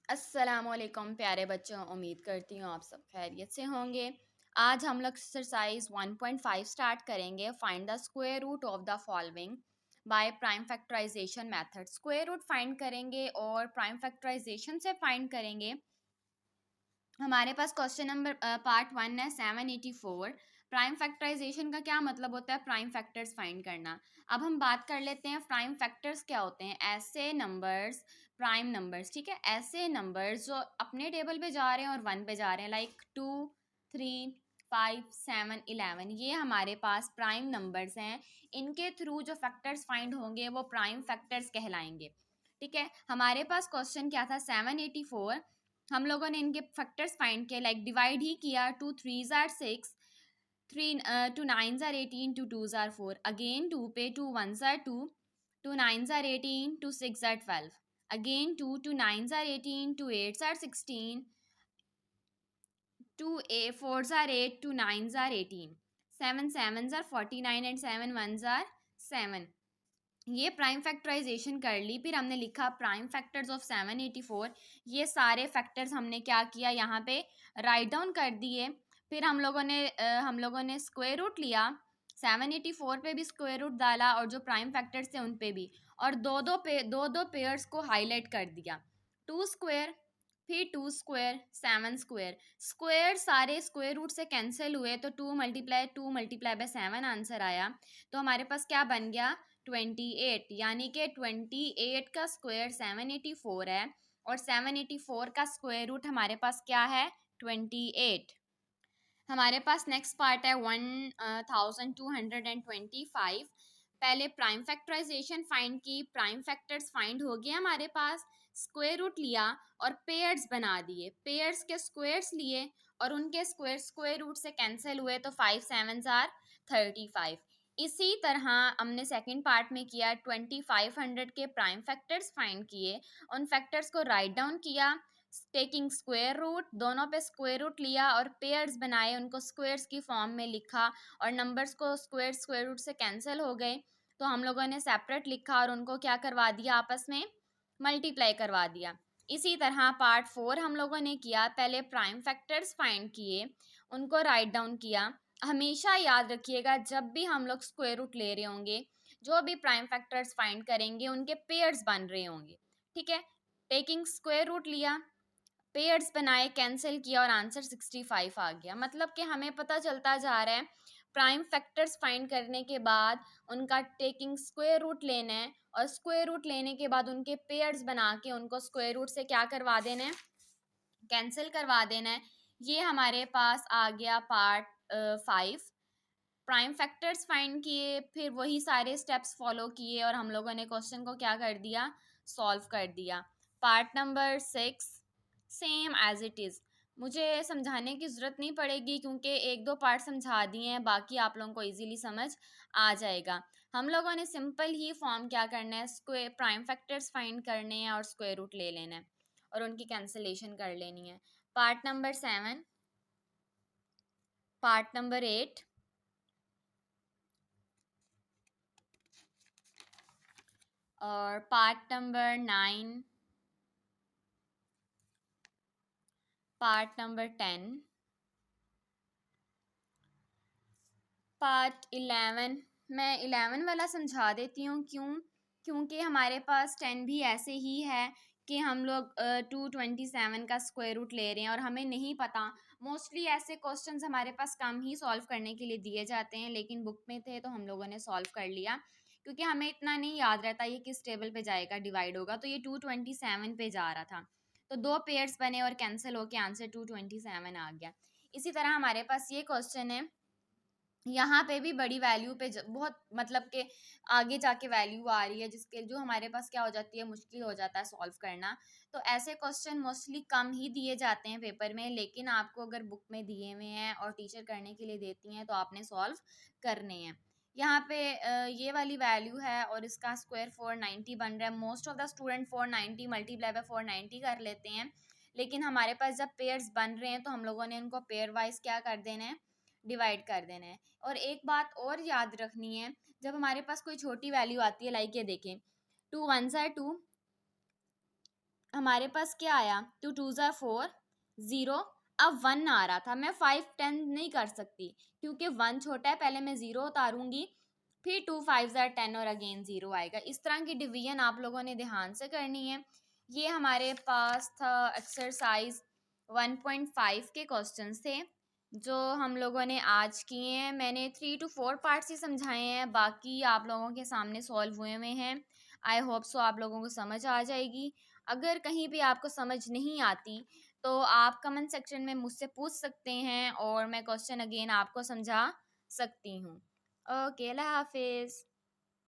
अस्सलामुअलैकुम प्यारे बच्चों, उम्मीद करती हूँ आप सब खैरियत से होंगे। आज हम लोग एक्सरसाइज 1.5 स्टार्ट करेंगे। Find the square root of the following by prime factorisation method. Square root find करेंगे और प्राइम फैक्टराइजेशन से फाइंड करेंगे। हमारे पास क्वेश्चन नंबर पार्ट 1 है 784। प्राइम फैक्टराइजेशन का क्या मतलब होता है? प्राइम फैक्टर्स फाइंड करना। अब हम बात कर लेते हैं प्राइम फैक्टर्स क्या होते हैं। ऐसे नंबर्स, प्राइम नंबर्स, ठीक है, ऐसे नंबर्स जो अपने टेबल पे जा रहे हैं और 1 पे जा रहे हैं, लाइक 2, 3, 5, 7, 11, ये हमारे पास प्राइम नंबर्स हैं। इनके थ्रू जो फैक्टर्स फाइंड होंगे वो प्राइम फैक्टर्स कहलाएंगे। ठीक है, हमारे पास क्वेश्चन क्या था 784। हम लोगों ने इनके फैक्टर्स फाइंड किए, लाइक डिवाइड ही किया। 2 3s are 6, 3 2 9s are 18, 2 2s are 4, again 2 पे 2 1s are 2, 2 9s are 18, 2 6 are 12, again 2 2 9s are 18, 2 8s are 16, 2 4s are 8, 2 9s are 18, 7 7s are 49 and 7 1s are 7। ये प्राइम फैक्टराइजेशन कर ली। फिर हमने लिखा prime factors of 784। ये सारे factors हमने क्या किया, यहाँ पे राइट डाउन कर दिए। फिर हम लोगों ने स्क्वायर रूट लिया। 784 पे भी स्क्वायर रूट डाला और जो प्राइम फैक्टर्स थे उन पे भी, और दो पेयर्स को हाईलाइट कर दिया। 2 स्क्वायर, फिर 2 स्क्वायर, 7 स्क्वायर। स्क्वायर सारे स्क्वायर रूट से कैंसिल हुए तो 2 मल्टीप्लाई बाय 7 आंसर आया। तो हमारे पास क्या बन गया, 28। यानी कि 28 का स्क्वायर 784 है और 784 का स्क्वायर रूट हमारे पास क्या है, 28। हमारे पास नेक्स्ट पार्ट है 1225। पहले प्राइम फैक्टराइजेशन फाइंड की, प्राइम फैक्टर्स फाइंड हो गए हमारे पास। स्क्वायर रूट लिया और पेयर्स बना दिए, पेयर्स के स्क्वायर्स लिए और उनके स्क्वायर रूट से कैंसिल हुए तो 5 7s आर 35। इसी तरह हमने सेकंड पार्ट में किया, 2500 के प्राइम फैक्टर्स फाइंड किए, उन फैक्टर्स को राइट डाउन किया टेकिंग स्क्वायर रूट, दोनों पे स्क्वायर रूट लिया और पेयर्स बनाए, उनको स्क्वायर्स की फॉर्म में लिखा और नंबर्स को स्क्वायर रूट से कैंसिल हो गए तो हम लोगों ने सेपरेट लिखा और उनको क्या करवा दिया, आपस में मल्टीप्लाई करवा दिया। इसी तरह पार्ट 4 हम लोगों ने किया, पहले प्राइम फैक्टर्स फाइंड किए, उनको राइट डाउन किया। हमेशा याद रखिएगा जब भी हम लोग स्क्वायर रूट ले रहे होंगे, जो भी प्राइम फैक्टर्स फाइंड करेंगे उनके पेयर्स बन रहे होंगे। ठीक है, टेकिंग स्क्वायर रूट लिया, पेयर्स बनाए, कैंसिल किया और आंसर 65 आ गया। मतलब कि हमें पता चलता जा रहा है प्राइम फैक्टर्स फाइंड करने के बाद उनका टेकिंग स्क्वायर रूट लेना है और स्क्वायर रूट लेने के बाद उनके पेयर्स बना के उनको स्क्वायर रूट से क्या करवा देना है, कैंसिल करवा देना है। ये हमारे पास आ गया पार्ट 5। प्राइम फैक्टर्स फाइंड किए, फिर वही सारे स्टेप्स फॉलो किए और हम लोगों ने क्वेश्चन को क्या कर दिया, सॉल्व कर दिया। Part number 6 same as it is. मुझे समझाने की ज़रूरत नहीं पड़ेगी क्योंकि एक दो पार्ट समझा दिए हैं, बाकी आप लोगों को इजीली समझ आ जाएगा। हम लोगों ने सिंपल ही फॉर्म क्या करना है, स्क्वायर प्राइम फैक्टर्स फाइंड करने हैं और स्क्वायर रूट ले लेना है और उनकी कैंसिलेशन कर लेनी है। पार्ट नंबर 7, पार्ट नंबर 8 और part number 9, part number 10, part 11। मैं 11 वाला समझा देती हूँ, क्योंकि हमारे पास 10 भी ऐसे ही है कि हम लोग 227 का स्क्वायर रूट ले रहे हैं और हमें नहीं पता। मोस्टली ऐसे क्वेश्चंस हमारे पास कम ही सॉल्व करने के लिए दिए जाते हैं, लेकिन बुक में थे तो हम लोगों ने सॉल्व कर लिया क्योंकि हमें इतना नहीं याद रहता ये किस टेबल पे जाएगा, डिवाइड होगा। तो ये 227 पे जा रहा था तो दो पेयर्स बने और कैंसिल होके आंसर 227 आ गया। इसी तरह हमारे पास ये क्वेश्चन है, यहाँ पे भी बड़ी वैल्यू पे बहुत मतलब कि आगे जाके वैल्यू आ रही है जिसके जो हमारे पास क्या हो जाती है, मुश्किल हो जाता है सॉल्व करना। तो ऐसे क्वेश्चन मोस्टली कम ही दिए जाते हैं पेपर में, लेकिन आपको अगर बुक में दिए हुए हैं और टीचर करने के लिए देती हैं तो आपने सॉल्व करने हैं। यहाँ पे ये वाली वैल्यू है और इसका स्क्वायर 490 बन रहा है। Most of the student 490 multiply by 490 कर लेते हैं, लेकिन हमारे पास जब पेयर्स बन रहे हैं तो हम लोगों ने उनको पेयर वाइज क्या कर देना है, डिवाइड कर देना है। और एक बात और याद रखनी है, जब हमारे पास कोई छोटी वैल्यू आती है, लाइक ये देखें 2 1s आर 2, हमारे पास क्या आया, 2 2s are 4, 0, अब 1 आ रहा था, मैं 5 10 नहीं कर सकती क्योंकि 1 छोटा है, पहले मैं 0 उतारूंगी, फिर 2 5s are 10 और अगेन 0 आएगा। इस तरह की डिवीजन आप लोगों ने ध्यान से करनी है। ये हमारे पास था एक्सरसाइज 1.5 के क्वेश्चंस थे जो हम लोगों ने आज किए हैं। मैंने 3 to 4 पार्ट्स ही समझाए हैं, बाकी आप लोगों के सामने सॉल्व हुए हुए हैं। आई होप सो आप लोगों को समझ आ जाएगी। अगर कहीं भी आपको समझ नहीं आती तो आप कमेंट सेक्शन में मुझसे पूछ सकते हैं और मैं क्वेश्चन अगेन आपको समझा सकती हूँ। ओके, अल्लाह हाफिज़।